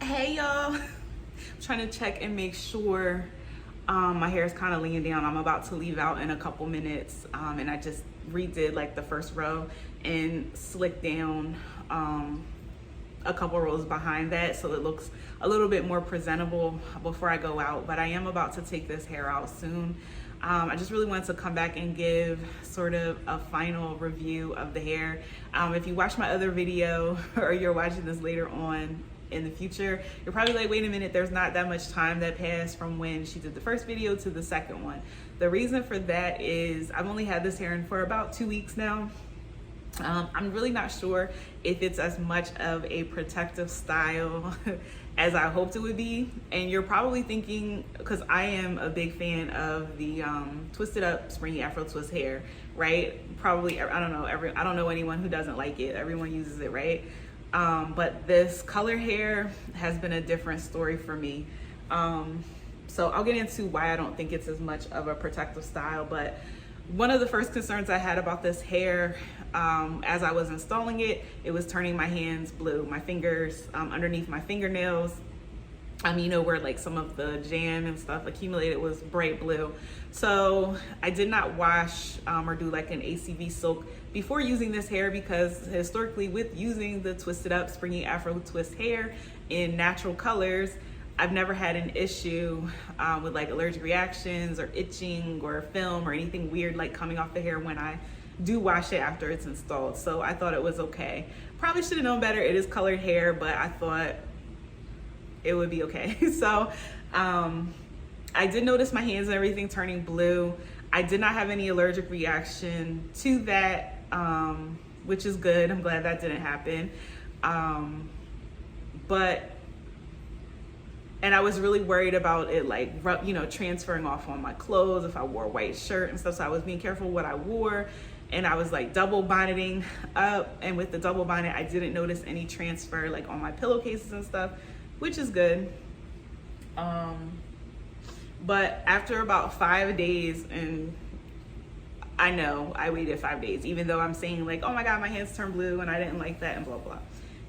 Hey y'all, I'm trying to check and make sure my hair is kind of laying down. I'm about to leave out in a couple minutes, and I just redid like the first row and slicked down a couple rows behind that so it looks a little bit more presentable before I go out. But I am about to take this hair out soon. I just really wanted to come back and give sort of a final review of the hair. If you watch my other video or you're watching this later on in the future, you're probably like, wait a minute, there's not that much time that passed from when she did the first video to the second one. The reason for that is I've only had this hair in for about 2 weeks now. I'm really not sure if it's as much of a protective style as I hoped it would be. And you're probably thinking, because I am a big fan of the twisted up Springy Afro twist hair, right? Probably, I don't know anyone who doesn't like it. Everyone uses it, right? But this color hair has been a different story for me. So I'll get into why I don't think it's as much of a protective style. But one of the first concerns I had about this hair, as I was installing it, it was turning my hands blue. My fingers, underneath my fingernails, where like some of the jam and stuff accumulated, was bright blue. So I did not wash or do like an ACV soak before using this hair, because historically with using the twisted up Springy Afro twist hair in natural colors, I've never had an issue with like allergic reactions or itching or film or anything weird like coming off the hair when I do wash it after it's installed. So I thought it was okay. Probably should have known better. It is colored hair, but I thought it would be okay. So I did notice my hands and everything turning blue. I did not have any allergic reaction to that, which is good. I'm glad that didn't happen. And I was really worried about it like, transferring off on my clothes if I wore a white shirt and stuff. So I was being careful what I wore. And I was like double bonneting up. And with the double bonnet, I didn't notice any transfer like on my pillowcases and stuff, which is good. But after about 5 days, and I know I waited 5 days, even though I'm saying like, oh my God, my hands turned blue and I didn't like that and blah, blah.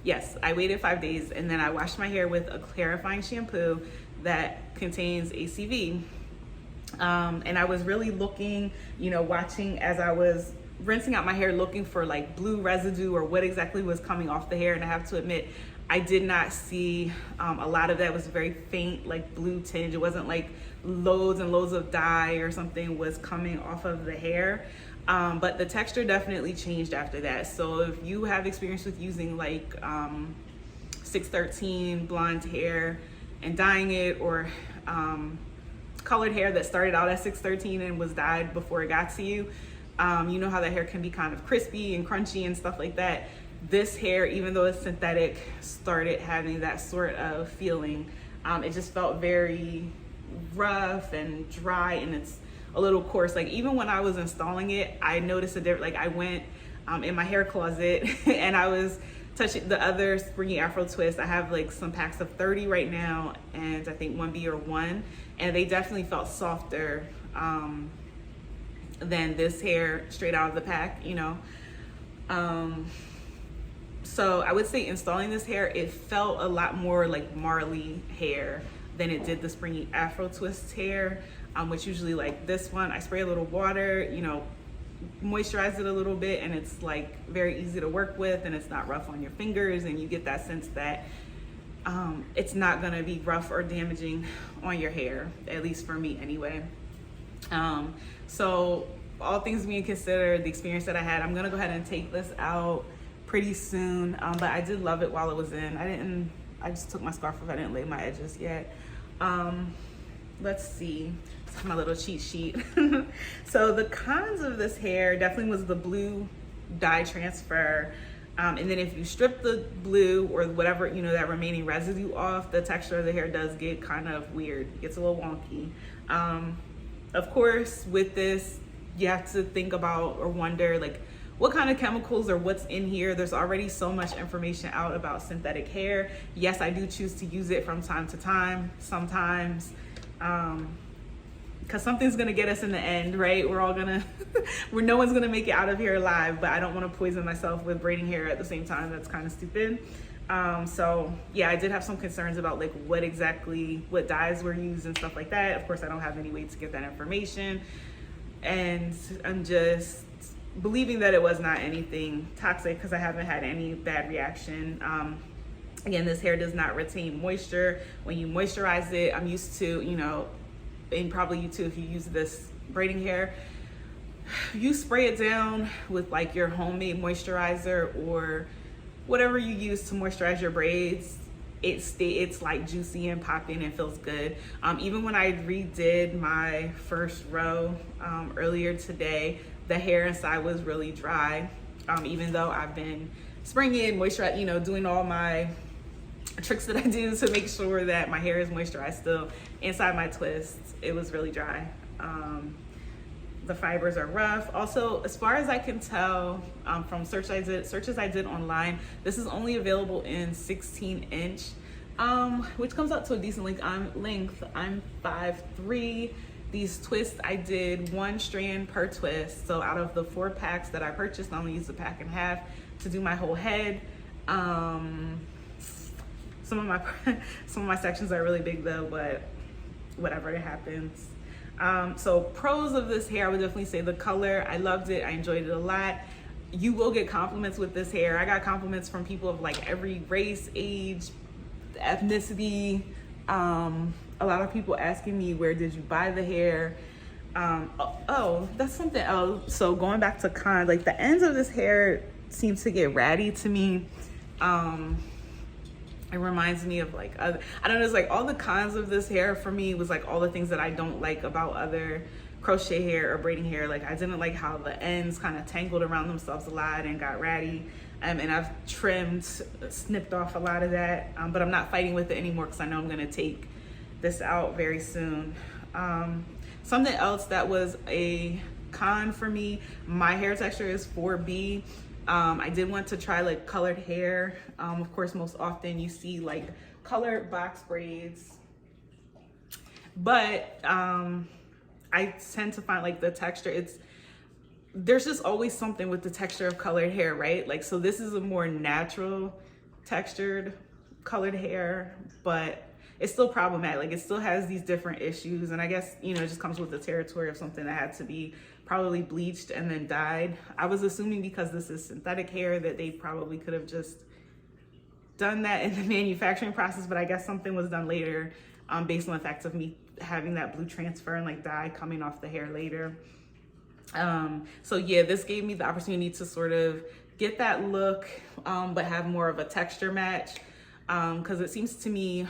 Yes, I waited 5 days, and then I washed my hair with a clarifying shampoo that contains ACV. And I was really looking, watching as I was rinsing out my hair, looking for like blue residue or what exactly was coming off the hair. And I have to admit, I did not see a lot of that. It was very faint, like blue tinge. It wasn't like loads and loads of dye or something was coming off of the hair. But the texture definitely changed after that. So if you have experience with using like 613 blonde hair and dyeing it, or colored hair that started out as 613 and was dyed before it got to you, you know how that hair can be kind of crispy and crunchy and stuff like that. This hair, even though it's synthetic, started having that sort of feeling. It just felt very rough and dry, and it's a little coarse. Like even when I was installing it, I noticed a different, like I went in my hair closet and I was touching the other Springy Afro twist. I have like some packs of 30 right now, and I think 1B or 1, and they definitely felt softer than this hair straight out of the pack, So I would say installing this hair, it felt a lot more like Marley hair than it did the Springy Afro twist hair, which usually like this one, I spray a little water, moisturize it a little bit, and it's like very easy to work with, and it's not rough on your fingers, and you get that sense that it's not gonna be rough or damaging on your hair, at least for me anyway. So all things being considered, the experience that I had, I'm gonna go ahead and take this out pretty soon. But I did love it while it was in. I just took my scarf off. I didn't lay my edges yet. Let's see. It's my little cheat sheet. So the cons of this hair definitely was the blue dye transfer. And then if you strip the blue or whatever, that remaining residue off, the texture of the hair does get kind of weird. It gets a little wonky. Of course, with this, you have to think about or wonder like what kind of chemicals or what's in here. There's already so much information out about synthetic hair. Yes, I do choose to use it from time to time, sometimes, because something's gonna get us in the end, right? We're all gonna, no one's gonna make it out of here alive, but I don't want to poison myself with braiding hair at the same time. That's kind of stupid. So yeah, I did have some concerns about like what dyes were used and stuff like that. Of course, I don't have any way to get that information, and I'm just believing that it was not anything toxic because I haven't had any bad reaction. Again, this hair does not retain moisture when you moisturize it. I'm used to, you know, and probably you too, if you use this braiding hair, you spray it down with like your homemade moisturizer or whatever you use to moisturize your braids. It's like juicy and popping and feels good. Even when I redid my first row earlier today, the hair inside was really dry. Even though I've been spraying it, moisturize, you know, doing all my tricks that I do to make sure that my hair is moisturized still inside my twists, it was really dry. The fibers are rough. Also, as far as I can tell from searches I did online, this is only available in 16-inch, which comes out to a decent length. I'm 5'3". These twists, I did 1 strand per twist. So out of the 4 packs that I purchased, I only used a pack and a half to do my whole head. Some of my sections are really big though, but whatever, it happens. So pros of this hair, I would definitely say the color. I loved it. I enjoyed it a lot. You will get compliments with this hair. I got compliments from people of like every race, age, ethnicity. A lot of people asking me, where did you buy the hair? That's something else. So going back to cons, like the ends of this hair seem to get ratty to me. It reminds me of like I don't know, it's like all the cons of this hair for me was like all the things that I don't like about other crochet hair or braiding hair. Like I didn't like how the ends kind of tangled around themselves a lot and got ratty. And I've snipped off a lot of that, but I'm not fighting with it anymore because I know I'm gonna take this out very soon. Something else that was a con for me, my hair texture is 4B. I did want to try like colored hair. Of course, most often you see like colored box braids, but I tend to find like the texture, there's just always something with the texture of colored hair, right? Like, so this is a more natural textured colored hair, but it's still problematic. Like it still has these different issues. And I guess, you know, it just comes with the territory of something that had to be probably bleached and then dyed. I was assuming because this is synthetic hair that they probably could have just done that in the manufacturing process, but I guess something was done later based on the fact of me having that blue transfer and like dye coming off the hair later. So yeah, this gave me the opportunity to sort of get that look, but have more of a texture match. Cause it seems to me,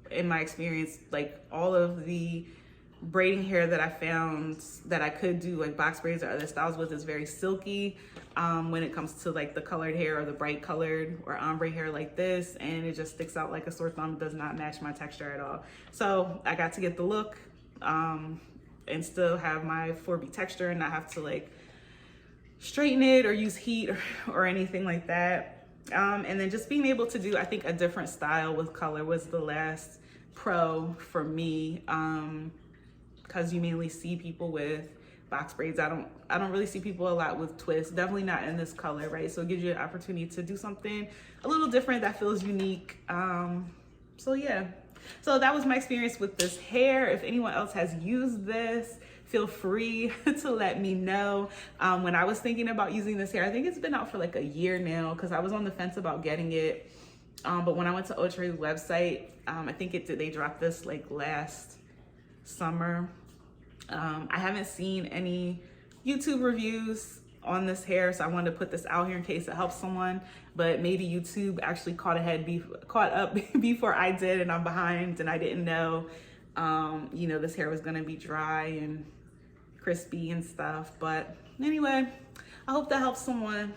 in my experience, like all of the braiding hair that I found that I could do like box braids or other styles with is very silky when it comes to like the colored hair or the bright colored or ombre hair like this, and it just sticks out like a sore thumb. It does not match my texture at all. So I got to get the look and still have my 4B texture and not have to like straighten it or use heat or anything like that. And then just being able to do, I think, a different style with color was the last pro for me, because you mainly see people with box braids. I don't really see people a lot with twists, definitely not in this color, right? So it gives you an opportunity to do something a little different that feels unique. So yeah, so that was my experience with this hair. If anyone else has used this, feel free to let me know. When I was thinking about using this hair, I think it's been out for like a year now because I was on the fence about getting it. But when I went to Outre's website, I think they dropped this like last summer. I haven't seen any YouTube reviews on this hair, so I wanted to put this out here in case it helps someone. But maybe YouTube actually caught up before I did, and I'm behind and I didn't know, you know, this hair was gonna be dry and crispy and stuff. But anyway, I hope that helps someone.